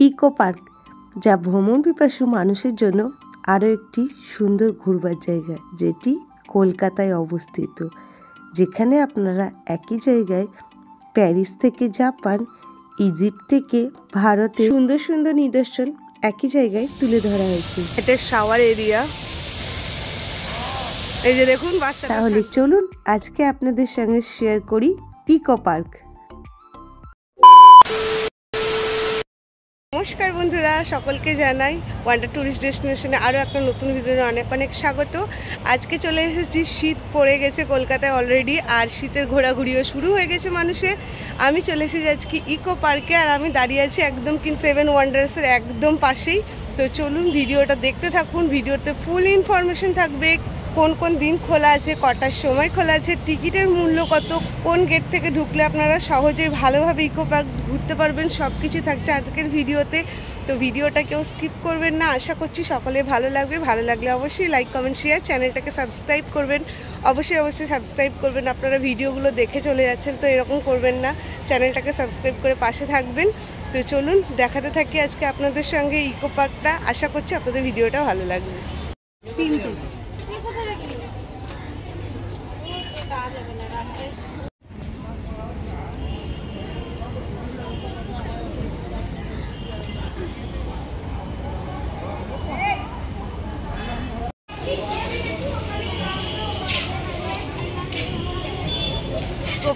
Eco park, যা ভ্রমণ পিপাসু মানুষের জন্য আরও একটি সুন্দর ঘুরবার জায়গা, যেটি কলকাতায় অবস্থিত, যেখানে আপনারা একই জায়গায় প্যারিস থেকে জাপান, ইজিপ্ট থেকে ভারতে সুন্দর সুন্দর নিদর্শন একই জায়গায় তুলে ধরা হয়েছে। এটা শাওয়ার এরিয়া, এই যে দেখুন বাচ্চা। তাহলে চলুন আজকে আপনাদের সঙ্গে শেয়ার করি ইকো পার্ক। নমস্কার বন্ধুরা, সকলকে জানাই ওয়ান্ডার ট্যুরিস্ট ডেস্টিনেশনে আরও একটা নতুন ভিডিওতে অনেক অনেক স্বাগত। আজকে চলে এসেছি, শীত পড়ে গেছে কলকাতায় অলরেডি, আর শীতের ঘোরাঘুরিও শুরু হয়ে গেছে মানুষের। আমি চলে এসেছি আজকে ইকো পার্কে, আর আমি দাঁড়িয়ে আছি একদম সেভেন ওয়ান্ডার্সের একদম পাশেই। তো চলুন ভিডিওটা দেখতে থাকুন, ভিডিওতে ফুল ইনফরমেশন থাকবে, কোন কোন দিন খোলা আছে, কটার সময় খোলা আছে, টিকিটের মূল্য কত, কোন গেট থেকে ঢুকলে আপনারা সহজেই ভালোভাবে ইকো পার্ক ঘুরতে পারবেন, সব কিছু থাকছে আজকের ভিডিওতে। তো ভিডিওটা কেউ স্কিপ করবেন না, আশা করছি সকলে ভালো লাগবে। ভালো লাগলে অবশ্যই লাইক কমেন্ট শেয়ার, চ্যানেলটাকে সাবস্ক্রাইব করবেন, অবশ্যই সাবস্ক্রাইব করবেন। আপনারা ভিডিওগুলো দেখে চলে যাচ্ছেন, তো এরকম করবেন না, চ্যানেলটাকে সাবস্ক্রাইব করে পাশে থাকবেন। তো চলুন দেখাতে থাকি আজকে আপনাদের সঙ্গে ইকো পার্কটা, আশা করছি আপনাদের ভিডিওটা ভালো লাগবে। তিনটে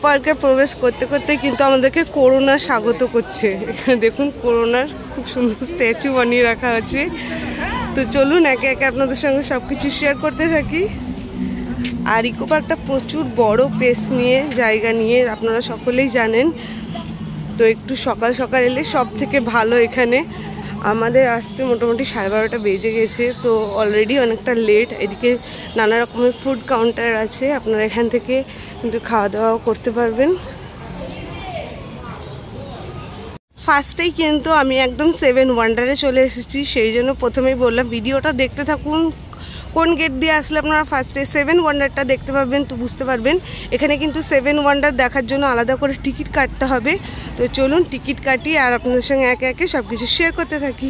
পার্কে প্রবেশ করতে করতে কিন্তু আমাদেরকে করোনা স্বাগত করছে। এখানে দেখুন করোনার খুব সুন্দর স্ট্যাচু বানিয়ে রাখা আছে। তো চলুন একে একে আপনাদের সঙ্গে সব কিছু শেয়ার করতে থাকি। আর ইকো পার্কটা প্রচুর বড় পেস নিয়ে, জায়গা নিয়ে, আপনারা সকলেই জানেন। তো একটু সকাল সকাল এলে সব থেকে ভালো। এখানে আমাদের আসতে মোটামুটি 12:30 বেজে গেছে, তো অলরেডি অনেকটা লেট। এদিকে নানা রকমের ফুড কাউন্টার আছে, আপনারা এখান থেকে কিন্তু খাওয়া দাওয়াও করতে পারবেন। ফার্স্টেই কিন্তু আমি একদম সেভেন ওয়ান্ডারে চলে এসেছি, সেই জন্য প্রথমেই বললাম ভিডিওটা দেখতে থাকুন। কোন গেট দিয়ে আসলে আপনারা ফার্স্টে সেভেন ওয়ান্ডারটা দেখতে পাবেন, তো বুঝতে পারবেন। এখানে কিন্তু সেভেন ওয়ান্ডার দেখার জন্য আলাদা করে টিকিট কাটতে হবে। তো চলুন টিকিট কাটি আর আপনাদের সঙ্গে একে একে সব কিছু শেয়ার করতে থাকি।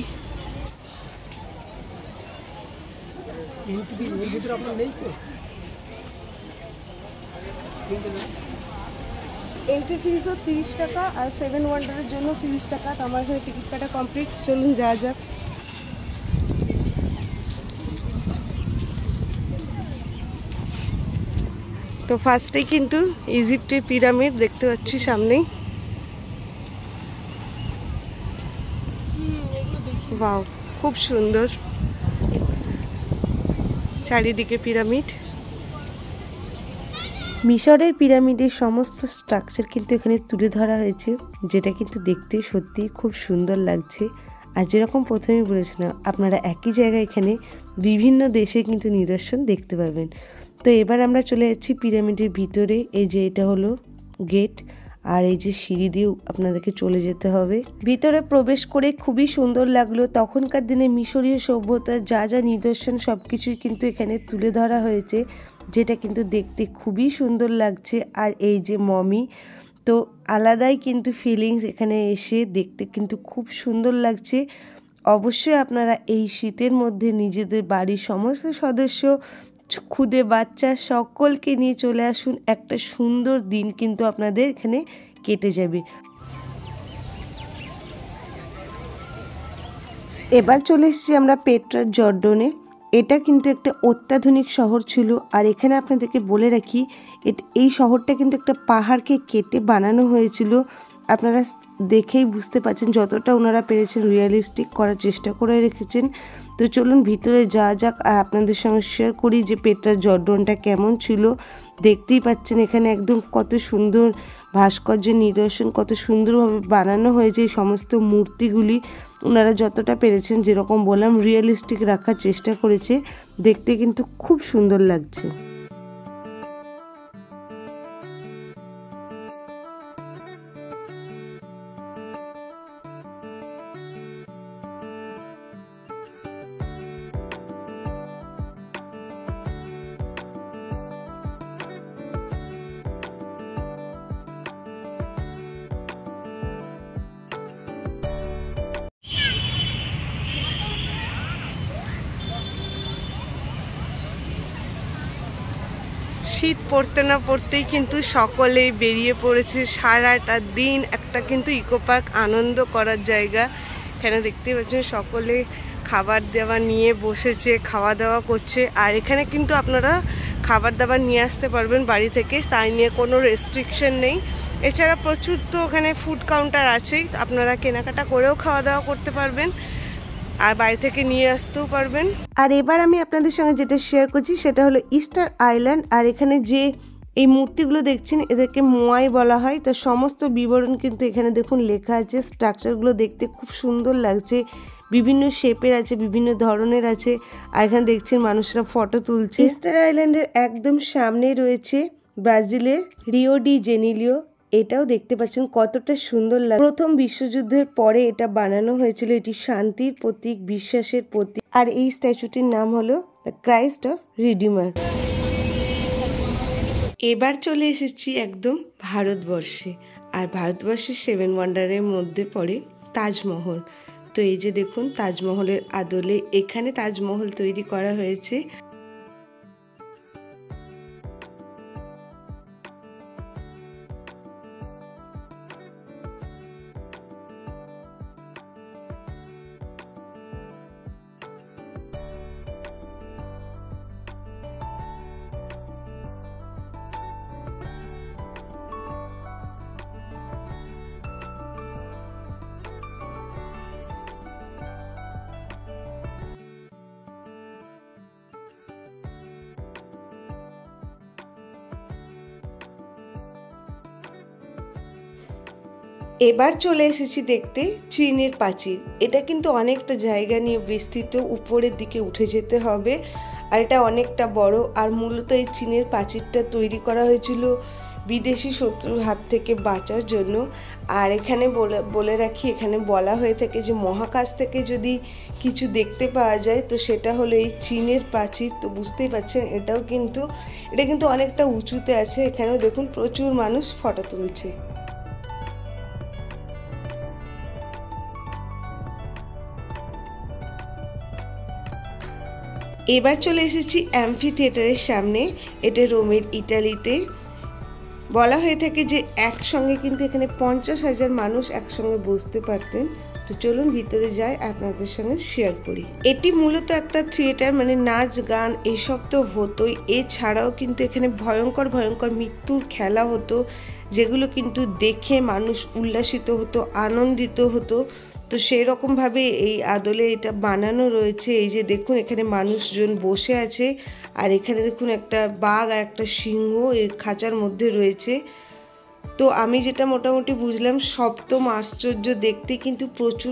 এন্ট্রি ফিসও 30 টাকা, আর সেভেন ওয়ান্ডারের জন্য 30 টাকা। তো আমার এখানে টিকিট কাটা কমপ্লিট, চলুন যাওয়া যাক। তো ফার্স্টেই কিন্তু ইজিপ্টের পিরামিড দেখতে পাচ্ছি সামনেই। বাও, খুব সুন্দর চারিদিকে পিরামিড। মিশরের পিরামিডের সমস্ত স্ট্রাকচার কিন্তু এখানে তুলে ধরা হয়েছে, যেটা কিন্তু দেখতে সত্যিই খুব সুন্দর লাগছে। আর যেরকম প্রথমেই বলেছিলাম, আপনারা একই জায়গায় এখানে বিভিন্ন দেশে কিন্তু নিদর্শন দেখতে পাবেন। তো এবার আমরা চলে যাচ্ছি পিরামিডের ভিতরে। এই যে এটা হলো গেট, আর এই যে সিঁড়ি দিয়ে আপনাদেরকে চলে যেতে হবে। ভিতরে প্রবেশ করে খুবই সুন্দর লাগলো। তখনকার দিনে মিশরীয় সভ্যতার যা যা নিদর্শন সব কিছুই কিন্তু এখানে তুলে ধরা হয়েছে, যেটা কিন্তু দেখতে খুবই সুন্দর লাগছে। আর এই যে মমি, তো আলাদাই কিন্তু ফিলিংস, এখানে এসে দেখতে কিন্তু খুব সুন্দর লাগছে। অবশ্যই আপনারা এই শীতের মধ্যে নিজেদের বাড়ির সমস্ত সদস্য, খুদে বাচ্চা সকলকে নিয়ে চলে আসুন, একটা সুন্দর দিন কিন্তু আপনাদের এখানে কেটে যাবে। এবার চলে এসেছি আমরা পেট্রার জর্ডনে। এটা কিন্তু একটা অত্যাধুনিক শহর ছিল, আর এখানে আপনাদেরকে বলে রাখি এই শহরটা কিন্তু একটা পাহাড়কে কেটে বানানো হয়েছিল। আপনারা দেখেই বুঝতে পারছেন যতটা ওনারা পেরেছেন রিয়েলিস্টিক করার চেষ্টা করে রেখেছেন। তো চলুন ভিতরে যাওয়া যাক, আর আপনাদের সঙ্গে শেয়ার করি যে পেট্রার জর্ডনটা কেমন ছিল। দেখতেই পাচ্ছেন এখানে একদম কত সুন্দর ভাস্কর্যের নিদর্শন, কত সুন্দরভাবে বানানো হয়েছে এই সমস্ত মূর্তিগুলি। ওনারা যতটা পেরেছেন, যেরকম বললাম, রিয়েলিস্টিক রাখার চেষ্টা করেছে। দেখতে কিন্তু খুব সুন্দর লাগছে। শীত পড়তে না পড়তেই কিন্তু সকলেই বেরিয়ে পড়েছে সারাটা দিন একটা কিন্তু ইকো পার্ক আনন্দ করার জায়গা। এখানে দেখতে পাচ্ছেন সকলে খাবার দাবার নিয়ে বসেছে, খাওয়া দাওয়া করছে। আর এখানে কিন্তু আপনারা খাবার দাবার নিয়ে আসতে পারবেন বাড়ি থেকে, তাই নিয়ে কোনো রেস্ট্রিকশন নেই। এছাড়া প্রচুর তো ওখানে ফুড কাউন্টার আছেই, আপনারা কেনাকাটা করেও খাওয়া দাওয়া করতে পারবেন আর বাড়ি থেকে নিয়ে আসতেও পারবেন। আর এবার আমি আপনাদের সঙ্গে যেটা শেয়ার করছি সেটা হলো ইস্টার আইল্যান্ড। আর এখানে যে এই মূর্তিগুলো দেখছেন এদেরকে মোয়াই বলা হয়। তো সমস্ত বিবরণ কিন্তু এখানে দেখুন লেখা আছে। স্ট্রাকচারগুলো দেখতে খুব সুন্দর লাগছে, বিভিন্ন শেপের আছে, বিভিন্ন ধরনের আছে। আর এখানে দেখছেন মানুষরা ফটো তুলছে। ইস্টার আইল্যান্ডের একদম সামনে রয়েছে ব্রাজিলের রিও ডি জেনিলিও। এটাও দেখতে পাচ্ছেন কতটা সুন্দর লাগে। প্রথম বিশ্বযুদ্ধের পরে এটা বানানো হয়েছিল। এটি শান্তির প্রতীক, বিশ্বাসের প্রতীক। আর এই স্ট্যাচুটির নাম হলো দ্য ক্রাইস্ট অফ রিডিমার। এবার চলে এসেছি একদম ভারতবর্ষে। আর ভারতবর্ষের 7 ওয়ান্ডারের মধ্যে পড়ে তাজমহল। তো এই যে দেখুন তাজমহলের আদলে এখানে তাজমহল তৈরি করা হয়েছে। এবার চলে এসেছি দেখতে চীনের প্রাচীর। এটা কিন্তু অনেকটা জায়গা নিয়ে বিস্তৃত, উপরের দিকে উঠে যেতে হবে। আর এটা অনেকটা বড়। আর মূলত এই চীনের প্রাচীরটা তৈরি করা হয়েছিল বিদেশি শত্রুর হাত থেকে বাঁচার জন্য। আর এখানে বলে রাখি, এখানে বলা হয়ে থাকে যে মহাকাশ থেকে যদি কিছু দেখতে পাওয়া যায় তো সেটা হলো এই চীনের প্রাচীর। তো বুঝতেই পারছেন এটা কিন্তু অনেকটা উঁচুতে আছে। এখানেও দেখুন প্রচুর মানুষ ফটো তুলছে। এবার চলে এসেছি অ্যাম্ফি থিয়েটারের সামনে। এটা রোমের ইটালিতে। বলা হয়ে থাকে যে একসঙ্গে কিন্তু এখানে 50,000 মানুষ একসঙ্গে বসতে পারতেন। তো চলুন ভিতরে যাই, আপনাদের সঙ্গে শেয়ার করি। এটি মূলত একটা থিয়েটার, মানে নাচ গান এসব তো হতোই। এছাড়াও কিন্তু এখানে ভয়ঙ্কর ভয়ঙ্কর মৃত্যুর খেলা হতো, যেগুলো কিন্তু দেখে মানুষ উল্লাসিত হতো, আনন্দিত হতো। তো সেই রকমভাবে এই আদলে এটা বানানো রয়েছে। এই যে দেখুন এখানে মানুষজন বসে আছে। আর এখানে দেখুন একটা বাঘ আর একটা সিংহ এই খাঁচার মধ্যে রয়েছে। তো আমি যেটা মোটামুটি বুঝলাম, সপ্তম আশ্চর্য দেখতে কিন্তু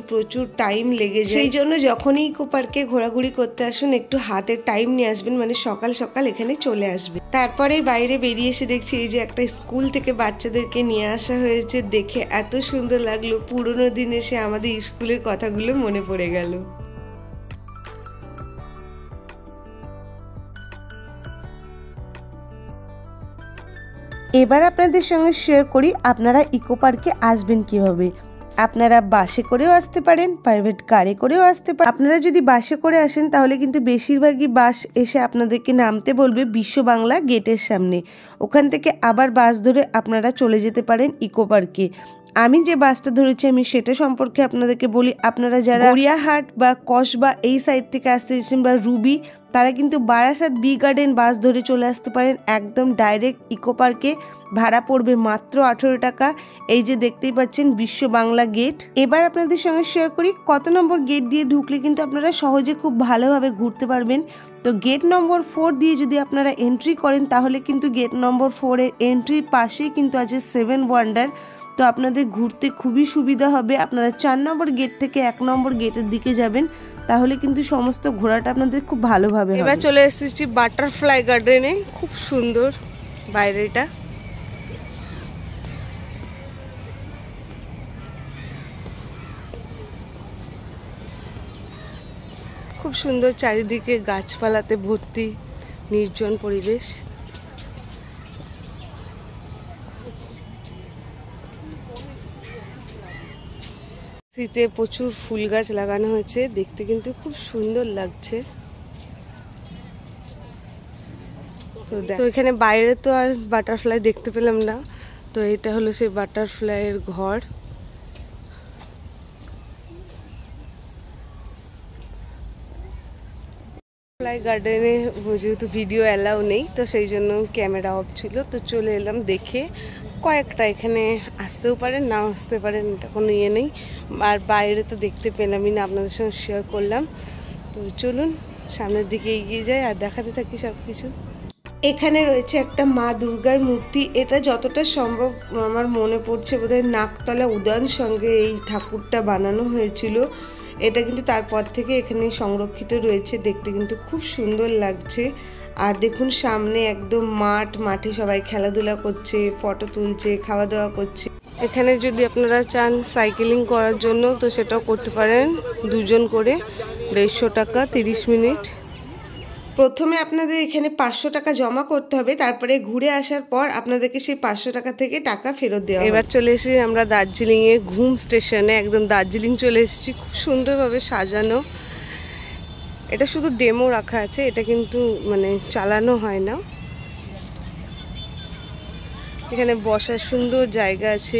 প্রচুর টাইম লেগে যায়। সেই জন্য যখনই ইকো পার্কে ঘোরাঘুরি করতে আসুন একটু হাতে টাইম নিয়ে আসবেন, মানে সকাল সকাল এখানে চলে আসবে। তারপরে বাইরে বেরিয়ে এসে দেখছি এই যে একটা স্কুল থেকে বাচ্চাদেরকে নিয়ে আসা হয়েছে। দেখে এত সুন্দর লাগলো, পুরোনো দিনে এসে আমাদের স্কুলের কথাগুলো মনে পড়ে গেল। এবার আপনাদের সঙ্গে শেয়ার করি আপনারা ইকো পার্কে আসবেন কিভাবে। আপনারা বাসে করেও আসতে পারেন, প্রাইভেট কারে করেও আসতে পারেন। আপনারা যদি বাসে করে আসেন তাহলে কিন্তু বেশিরভাগই বাস এসে আপনাদেরকে নামতে বলবে বিশ্ব বাংলা গেটের সামনে। ওখান থেকে আবার বাস ধরে আপনারা চলে যেতে পারেন ইকো পার্কে। আমি যে বাসটা ধরেছি আমি সেটা সম্পর্কে আপনাদেরকে বলি। আপনারা যারা গড়িয়াহাট বা কসবা এই সাইড থেকে আসতে এসেছেন বা রুবি, তারা কিন্তু বারাসাত বি গার্ডেন বাস ধরে চলে আসতে পারেন একদম ডাইরেক্ট ইকো পার্কে। ভাড়া পড়বে মাত্র 18 টাকা। এই যে দেখতেই পাচ্ছেন বিশ্ব বাংলা গেট। এবার আপনাদের সঙ্গে শেয়ার করি কত নম্বর গেট দিয়ে ঢুকলে কিন্তু আপনারা সহজে খুব ভালোভাবে ঘুরতে পারবেন। তো গেট নম্বর 4 দিয়ে যদি আপনারা এন্ট্রি করেন তাহলে কিন্তু গেট নম্বর 4 এর এন্ট্রির পাশেই কিন্তু আছে 7 ওয়ান্ডার। তো আপনাদের ঘুরতে খুবই সুবিধা হবে। আপনারা 4 নম্বর গেট থেকে 1 নম্বর গেটের দিকে যাবেন, তাহলে কিন্তু সমস্ত ঘোরাটা আপনাদের খুব ভালোভাবে হবে। এবার চলে এসেছি বাটারফ্লাই গার্ডেনে। খুব সুন্দর বাইরেটা। খুব সুন্দর, চারিদিকে গাছপালাতে ভর্তি, নির্জন পরিবেশ। শীতে প্রচুর ফুল গাছ লাগানো হয়েছে, দেখতে কিন্তু খুব সুন্দর লাগছে। তো এখানে বাইরে তো আর বাটারফ্লাই দেখতে পেলাম না, তো এটা হলো সেই বাটারফ্লাইয়ের ঘর। ফ্লাই গার্ডেনে যেহেতু ভিডিও অ্যালাউ নেই, তো সেই জন্য ক্যামেরা অফ ছিল, তো চলে এলাম দেখে। কয়েকটা এখানে আসতেও পারেন, নাও আসতে পারেন, এটা কোনো ইয়ে নেই। আর বাইরে তো দেখতে পেলামই না, আপনাদের সঙ্গে শেয়ার করলাম। তো চলুন সামনের দিকে এগিয়ে যাই আর দেখাতে থাকি সব কিছু। এখানে রয়েছে একটা মা দুর্গার মূর্তি। এটা যতটা সম্ভব আমার মনে পড়ছে বোধহয় নাকতলা উদয়ন সঙ্গে এই ঠাকুরটা বানানো হয়েছিল। এটা কিন্তু তারপর থেকে এখানে সংরক্ষিত রয়েছে, দেখতে কিন্তু খুব সুন্দর লাগছে। আর দেখুন সামনে একদম মাঠে সবাই খেলাধুলা করছে, ফটো তুলছে, খাওয়া দাওয়া করছে। এখানে যদি আপনারা চান সাইকেলিং করার জন্য তো সেটাও করতে পারেন, 2 জন করে 150 টাকা 30 মিনিট। প্রথমে আপনাদের এখানে 500 টাকা জমা করতে হবে, তারপরে ঘুরে আসার পর আপনাদেরকে সেই 500 টাকা থেকে টাকা ফেরত দেওয়া হবে। এবার চলে এসেছি আমরা দার্জিলিংয়ে ঘুম স্টেশনে, একদম দার্জিলিং চলে এসেছি। খুব সুন্দরভাবে সাজানো। এটা শুধু ডেমো রাখা আছে, এটা কিন্তু মানে চালানো হয় না। এখানে বসার সুন্দর জায়গা আছে।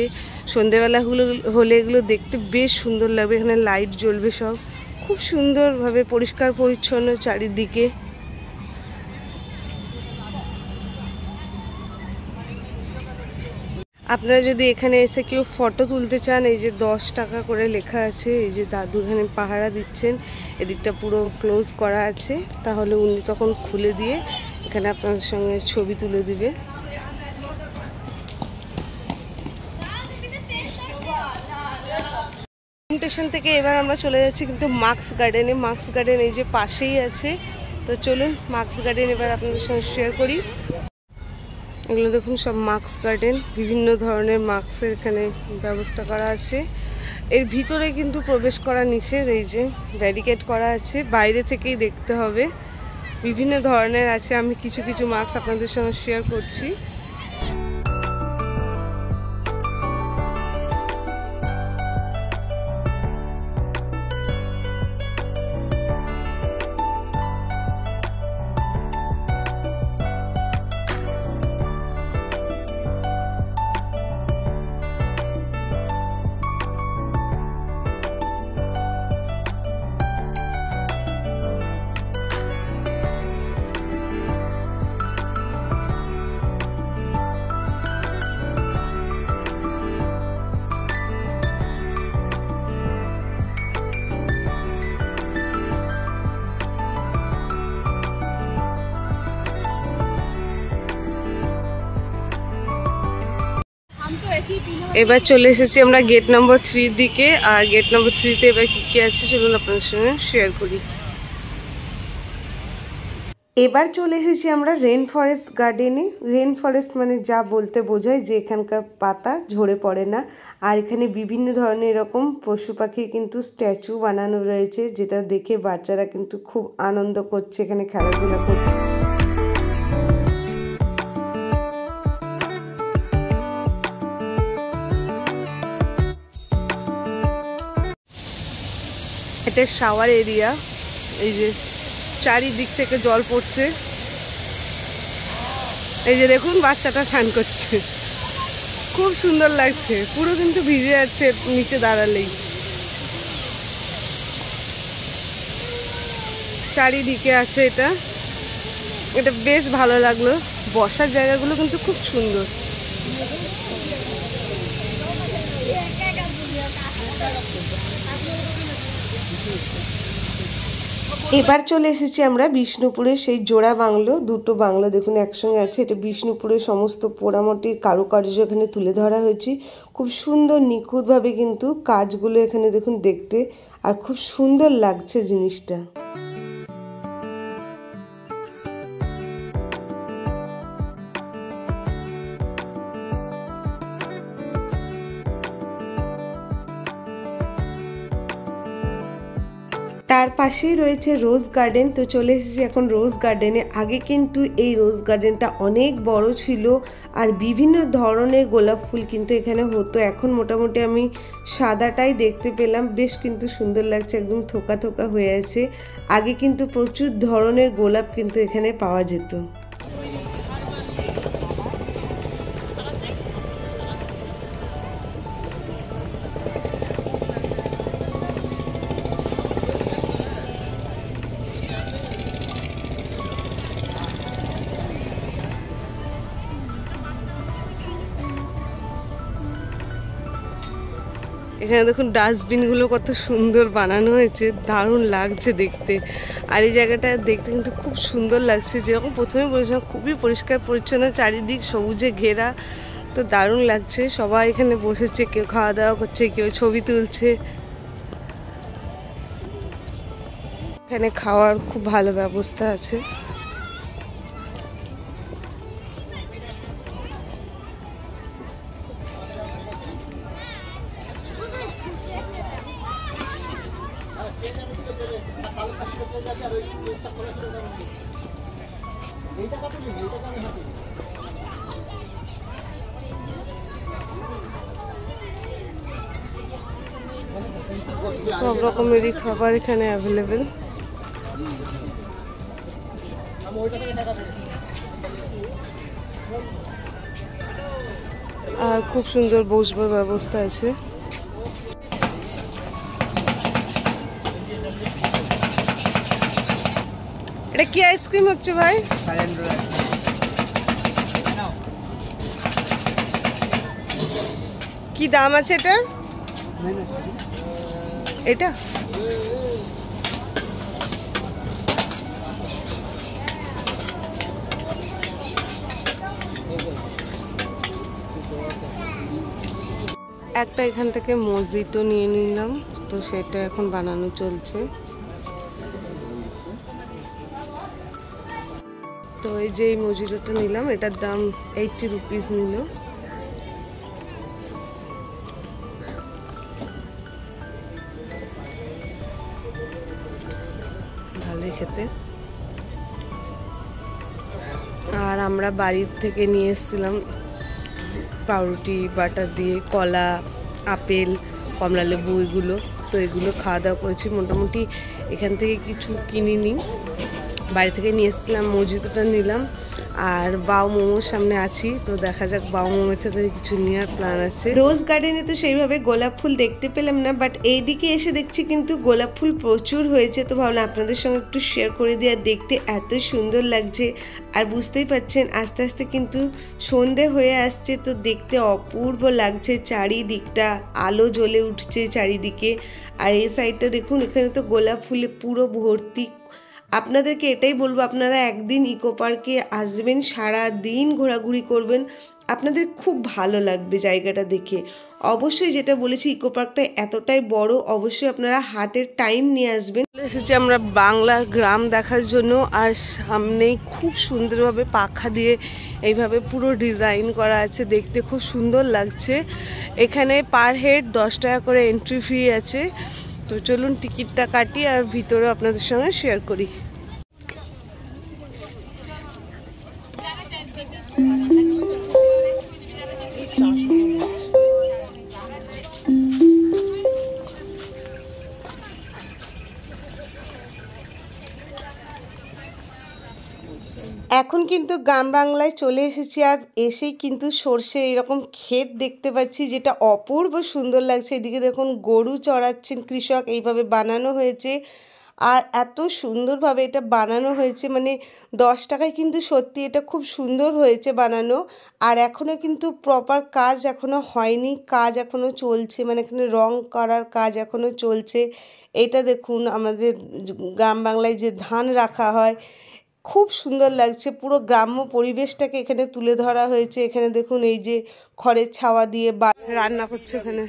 সন্ধেবেলা হলে এগুলো দেখতে বেশ সুন্দর লাগবে। এখানে লাইট জ্বলবে, সব খুব সুন্দরভাবে পরিষ্কার পরিচ্ছন্ন চারিদিকে। আপনারা যদি এখানে এসে কেউ ফটো তুলতে চান, এই যে 10 টাকা করে লেখা আছে, এই যে দাদু এখানে পাহারা দিচ্ছেন, এদিকটা পুরো ক্লোজ করা আছে, তাহলে উনি তখন খুলে দিয়ে এখানে আপনাদের সঙ্গে ছবি তুলে দিবে। স্টেশন থেকে এবার আমরা চলে যাচ্ছি কিন্তু মার্কস গার্ডেনে। মার্কস গার্ডেন এই যে পাশেই আছে, তো চলুন মার্কস গার্ডেন এবার আপনাদের সঙ্গে শেয়ার করি। এগুলো দেখুন সব মার্কস গার্ডেন, বিভিন্ন ধরনের মার্কসের এখানে ব্যবস্থা করা আছে। এর ভিতরে কিন্তু প্রবেশ করা নিষেধ, এই যে ব্যারিকেড করা আছে, বাইরে থেকেই দেখতে হবে। বিভিন্ন ধরনের আছে, আমি কিছু কিছু মার্কস আপনাদের সঙ্গে শেয়ার করছি। এবার চলে এসেছি আমরা গেট নম্বর 3 দিকে, আর গেট নম্বর 3-তে এবার কি আছে চলুন আপনাদের সঙ্গে শেয়ার করি। এবার চলে এসেছি আমরা রেন ফরেস্ট গার্ডেনে। রেন ফরেস্ট মানে যা বলতে বোঝায় যে এখানকার পাতা ঝরে পড়ে না। আর এখানে বিভিন্ন ধরনের এরকম পশু পাখির কিন্তু স্ট্যাচু বানানো রয়েছে, যেটা দেখে বাচ্চারা কিন্তু খুব আনন্দ করছে, এখানে খেলাধুলা করছে। এটা শাওয়ার এরিয়া, এই যে চারিদিক থেকে জল পড়ছে, এই যে দেখুন বাচ্চাটা স্নান করছে, খুব সুন্দর লাগছে, পুরো কিন্তু ভিজে যাচ্ছে নিচে দাঁড়ালেই। চারিদিকে আছে এটা, এটা বেশ ভালো লাগলো। বসার জায়গাগুলো কিন্তু খুব সুন্দর। এবার চলে এসেছি আমরা বিষ্ণুপুরের সেই জোড়া বাংলো। দুটো বাংলো দেখুন একসঙ্গে আছে। এটা বিষ্ণুপুরের সমস্ত পোড়ামাটির কারুকার্য এখানে তুলে ধরা হয়েছে, খুব সুন্দর নিখুঁতভাবে কিন্তু কাজগুলো এখানে দেখুন দেখতে, আর খুব সুন্দর লাগছে জিনিসটা। তার পাশেই রয়েছে রোজ গার্ডেন। তো চলে এসেছি এখন রোজ গার্ডেনে। আগে কিন্তু এই রোজ গার্ডেনটা অনেক বড় ছিল, আর বিভিন্ন ধরনের গোলাপ ফুল কিন্তু এখানে হতো। এখন মোটামুটি আমি সাদাটাই দেখতে পেলাম, বেশ কিন্তু সুন্দর লাগছে, একদম থোকা থোকা হয়ে আছে। আগে কিন্তু প্রচুর ধরনের গোলাপ কিন্তু এখানে পাওয়া যেত। এখানে দেখুন ডাস্টবিনগুলো কত সুন্দর বানানো হয়েছে, দারুণ লাগছে দেখতে। আর এই জায়গাটা দেখতে কিন্তু খুব সুন্দর লাগছে, যেরকম প্রথমে বলেছিলাম খুবই পরিষ্কার পরিচ্ছন্ন, চারিদিক সবুজে ঘেরা, তো দারুণ লাগছে। সবাই এখানে বসেছে, কেউ খাওয়া দাওয়া করছে, কেউ ছবি তুলছে। এখানে খাওয়ার খুব ভালো ব্যবস্থা আছে। সব রকমেরই খাবার এখানে অ্যাভেলেবেল। আর খুব সুন্দর বসবার ব্যবস্থা আছে। এটা কি আইসক্রিম হচ্ছে ভাই? কি দাম আছে এটার? এটা একটা এখান থেকে মজিটো নিয়ে নিলাম, তো সেটা এখন বানানো চলছে। তো এই যে এই মজিটোটা নিলাম, এটার দাম 80 রুপিস নিল। ভালোই খেতে। আর আমরা বাড়ির থেকে নিয়ে এসেছিলাম পাউরুটি বাটার দিয়ে, কলা, আপেল, কমলা লেবু, এগুলো। তো এগুলো খাওয়া দাওয়া করেছি। মোটামুটি এখান থেকে কিছু কিনিনি, বাড়ি থেকে নিয়ে এসেছিলাম। মজিটোটা নিলাম। আর বাউ মোমোর সামনে আছি, তো দেখা যাক বাউ মোমোর থেকে কিছু নেওয়ার প্ল্যান আছে। রোজ গার্ডেনে তো সেইভাবে গোলাপ ফুল দেখতে পেলাম না, বাট এইদিকে এসে দেখছি কিন্তু গোলাপ ফুল প্রচুর হয়েছে। তো ভাবলাম আপনাদের সঙ্গে একটু শেয়ার করে দিয়ে। আর দেখতে এত সুন্দর লাগছে। আর বুঝতেই পারছেন আস্তে আস্তে কিন্তু সন্ধে হয়ে আসছে, তো দেখতে অপূর্ব লাগছে। চারিদিকটা আলো জ্বলে উঠছে চারিদিকে। আর এই সাইডটা দেখুন, এখানে তো গোলাপ ফুলে পুরো ভর্তি। আপনাদেরকে এটাই বলবো, আপনারা একদিন ইকো পার্কে আসবেন, সারা দিন ঘোরাঘুরি করবেন, আপনাদের খুব ভালো লাগবে জায়গাটা দেখে। অবশ্যই যেটা বলেছি, ইকো পার্কটা এতটাই বড়, অবশ্যই আপনারা হাতের টাইম নিয়ে আসবেন। এসেছি আমরা বাংলা গ্রাম দেখার জন্য। আর সামনেই খুব সুন্দরভাবে পাখা দিয়ে এইভাবে পুরো ডিজাইন করা আছে, দেখতে খুব সুন্দর লাগছে। এখানে পার হেড 10 টাকা করে এন্ট্রি ফি আছে। তো চলুন টিকিটটা কাটি আর ভিতরে আপনাদের সঙ্গে শেয়ার করি। এখন কিন্তু গ্রাম বাংলায় চলে এসেছি। আর এসেই কিন্তু সর্ষে এরকম ক্ষেত দেখতে পাচ্ছি, যেটা অপূর্ব সুন্দর লাগছে। এদিকে দেখুন গরু চড়াচ্ছেন কৃষক, এইভাবে বানানো হয়েছে। আর এত সুন্দরভাবে এটা বানানো হয়েছে, মানে 10 টাকায় কিন্তু সত্যি এটা খুব সুন্দর হয়েছে বানানো। আর এখনও কিন্তু প্রপার কাজ এখনও হয়নি, কাজ এখনও চলছে, মানে এখানে রং করার কাজ এখনও চলছে। এটা দেখুন আমাদের গ্রাম বাংলায় যে ধান রাখা হয়, খুব সুন্দর লাগছে। পুরো গ্রাম্য পরিবেশটাকে এখানে তুলে ধরা হয়েছে। এখানে দেখুন এই যে খড়ের ছাওয়া দিয়ে রান্না করছে এখানে।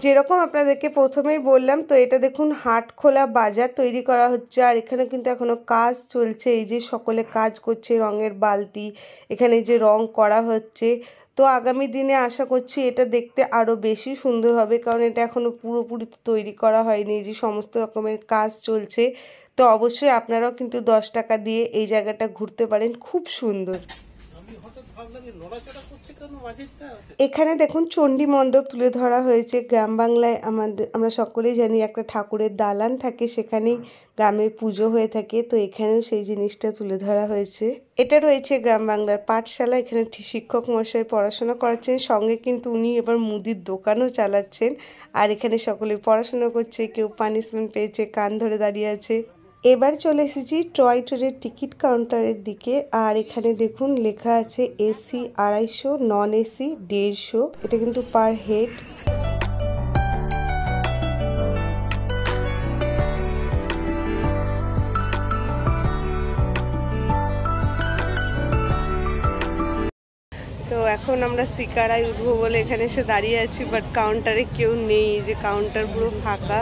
যেরকম আপনাদেরকে প্রথমেই বললাম, তো এটা দেখুন হাটখোলা বাজার তৈরি করা হচ্ছে। আর এখানে কিন্তু এখনো কাজ চলছে। এই যে সকলে কাজ করছে, রঙের বালতি, এখানে যে রং করা হচ্ছে। তো আগামী দিনে আশা করছি এটা দেখতে আরও বেশি সুন্দর হবে, কারণ এটা এখনও পুরোপুরি তৈরি করা হয়নি। এই যে সমস্ত রকমের কাজ চলছে। তো অবশ্যই আপনারাও কিন্তু 10 টাকা দিয়ে এই জায়গাটা ঘুরতে পারেন, খুব সুন্দর। এখানে দেখুন চণ্ডী মণ্ডপ তুলে ধরা হয়েছে। গ্রাম বাংলায় আমরা সকলেই জানি একটা ঠাকুরের দালান থাকে, সেখানেই গ্রামে পুজো হয়ে থাকে। তো এখানেও সেই জিনিসটা তুলে ধরা হয়েছে। এটা রয়েছে গ্রাম বাংলার পাঠশালা। এখানে শিক্ষক মশাই পড়াশোনা করাচ্ছেন, সঙ্গে কিন্তু উনি এবার মুদির দোকানও চালাচ্ছেন। আর এখানে সকলে পড়াশোনা করছে, কেউ পানিশমেন্ট পেয়েছে, কান ধরে দাঁড়িয়ে আছে। এবার চলে এসেছি টয় ট্রেনের টিকিট কাউন্টারের দিকে। আর এখানে দেখুন লেখা আছে এসি 250, নন এসি 150। এটা কিন্তু পার হেড। তো এখন আমরা শিকারায় উঠবো বলে এখানে এসে দাঁড়িয়ে আছি, বাট কাউন্টারে কেউ নেই, যে কাউন্টার পুরো ফাঁকা।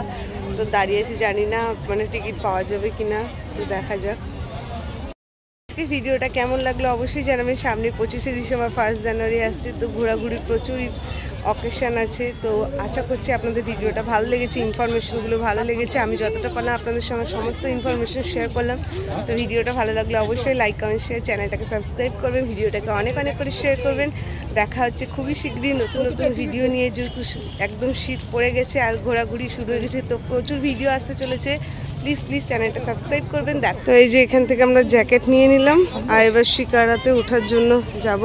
তো দাঁড়িয়ে আছি, জানি না মানে টিকিট পাওয়া যাবে কিনা, তো দেখা যাক। আজকে ভিডিওটা কেমন লাগলো অবশ্যই জানাবেন। সামনে 25শে ডিসেম্বর, 1 জানুয়ারি আসছে, তো ঘোরাঘুরির প্রচুর অকেশন আছে। তো আশা করছি আপনাদের ভিডিওটা ভালো লেগেছে, ইনফরমেশনগুলো ভালো লেগেছে। আমি যতটা পারলাম আপনাদের সঙ্গে সমস্ত ইনফরমেশন শেয়ার করলাম। তো ভিডিওটা ভালো লাগলে অবশ্যই লাইক, কমেন্ট, শেয়ার, চ্যানেলটাকে সাবস্ক্রাইব করবেন, ভিডিওটাকে অনেক অনেক করে শেয়ার করবেন। দেখা হচ্ছে খুবই শীঘ্রই নতুন নতুন ভিডিও নিয়ে, যেহেতু একদম শীত পড়ে গেছে আর ঘোরাঘুরি শুরু হয়ে গেছে, তো প্রচুর ভিডিও আসতে চলেছে। প্লিজ প্লিজ চ্যানেলটা সাবস্ক্রাইব করবেন। দেখ, তো এই যে এখান থেকে আমরা জ্যাকেট নিয়ে নিলাম আর এবার শিকারাতে ওঠার জন্য যাব।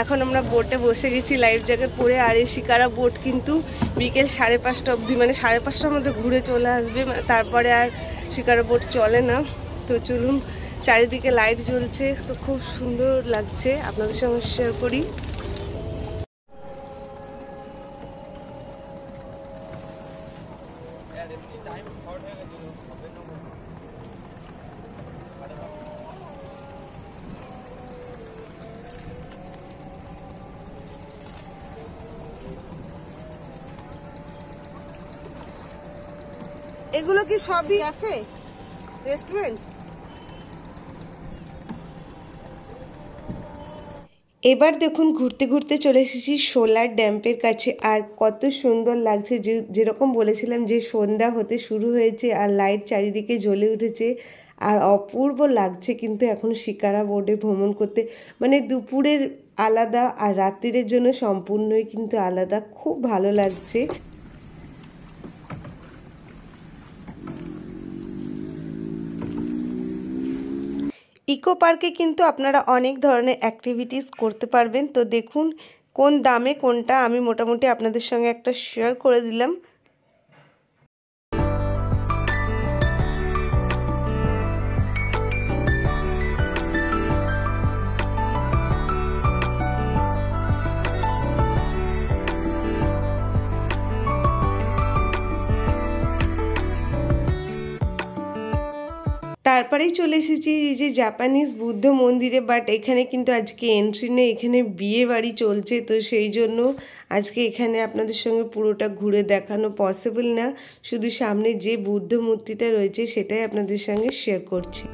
এখন আমরা বোটে বসে গেছি লাইফ জ্যাকেট পরে। আর এই শিকারা বোট কিন্তু বিকেল 5:30 অবধি, মানে 5:30টার মধ্যে ঘুরে চলে আসবে, তারপরে আর শিকারা বোট চলে না। তো চলুন, চারিদিকে লাইট জ্বলছে, তো খুব সুন্দর লাগছে, আপনাদের সঙ্গে শেয়ার করি। এগুলো কি সবই ক্যাফে, রেস্টুরেন্ট? এবার দেখুন ঘুরতে ঘুরতে চলে এসেছি সোলার ড্যাম্পের কাছে। আর কত সুন্দর লাগছে, যেরকম বলেছিলাম যে সন্ধ্যা হতে শুরু হয়েছে আর লাইট চারিদিকে জ্বলে উঠেছে আর অপূর্ব লাগছে। কিন্তু এখন শিকারা বোর্ডে ভ্রমণ করতে, মানে দুপুরের আলাদা আর রাত্রিরের জন্য সম্পূর্ণই কিন্তু আলাদা, খুব ভালো লাগছে। ইকো পার্কে কিন্তু আপনারা অনেক ধরনের অ্যাক্টিভিটিস করতে পারবেন। তো দেখুন কোন দামে কোনটা, আমি মোটামুটি আপনাদের সঙ্গে একটা শেয়ার করে দিলাম। তারপরেই চলে এসেছি এই যে জাপানিজ বুদ্ধ মন্দিরে, বাট এখানে কিন্তু আজকে এন্ট্রি নেই, এখানে বিয়ে বাড়ি চলছে। তো সেই জন্য আজকে এখানে আপনাদের সঙ্গে পুরোটা ঘুরে দেখানো পসিবল না, শুধু সামনে যে বুদ্ধ মূর্তিটা রয়েছে সেটাই আপনাদের সঙ্গে শেয়ার করছি।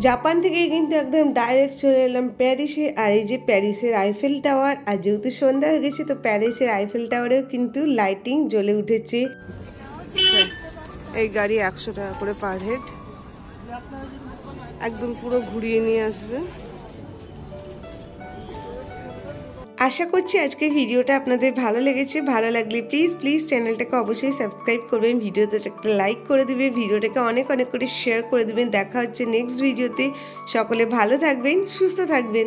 জাপান থেকে কিন্তু একদম ডাইরেক্ট চলে এলাম প্যারিসে। আর এই যে প্যারিসের আইফেল টাওয়ার, আর যেহেতু সন্ধ্যা হয়ে গেছে তো প্যারিসের আইফেল টাওয়ারেও কিন্তু লাইটিং জ্বলে উঠেছে। এই গাড়ি 100 টাকা করে পার হেড, একদম পুরো ঘুরিয়ে নিয়ে আসবে। আশা করছি আজকে ভিডিওটা আপনাদের ভালো লেগেছে। ভালো লাগলে প্লিজ প্লিজ চ্যানেলটাকে অবশ্যই সাবস্ক্রাইব করবেন, ভিডিওতে একটা লাইক করে দেবেন, ভিডিওটাকে অনেক অনেক করে শেয়ার করে দেবেন। দেখা হচ্ছে নেক্সট ভিডিওতে। সকলে ভালো থাকবেন, সুস্থ থাকবেন।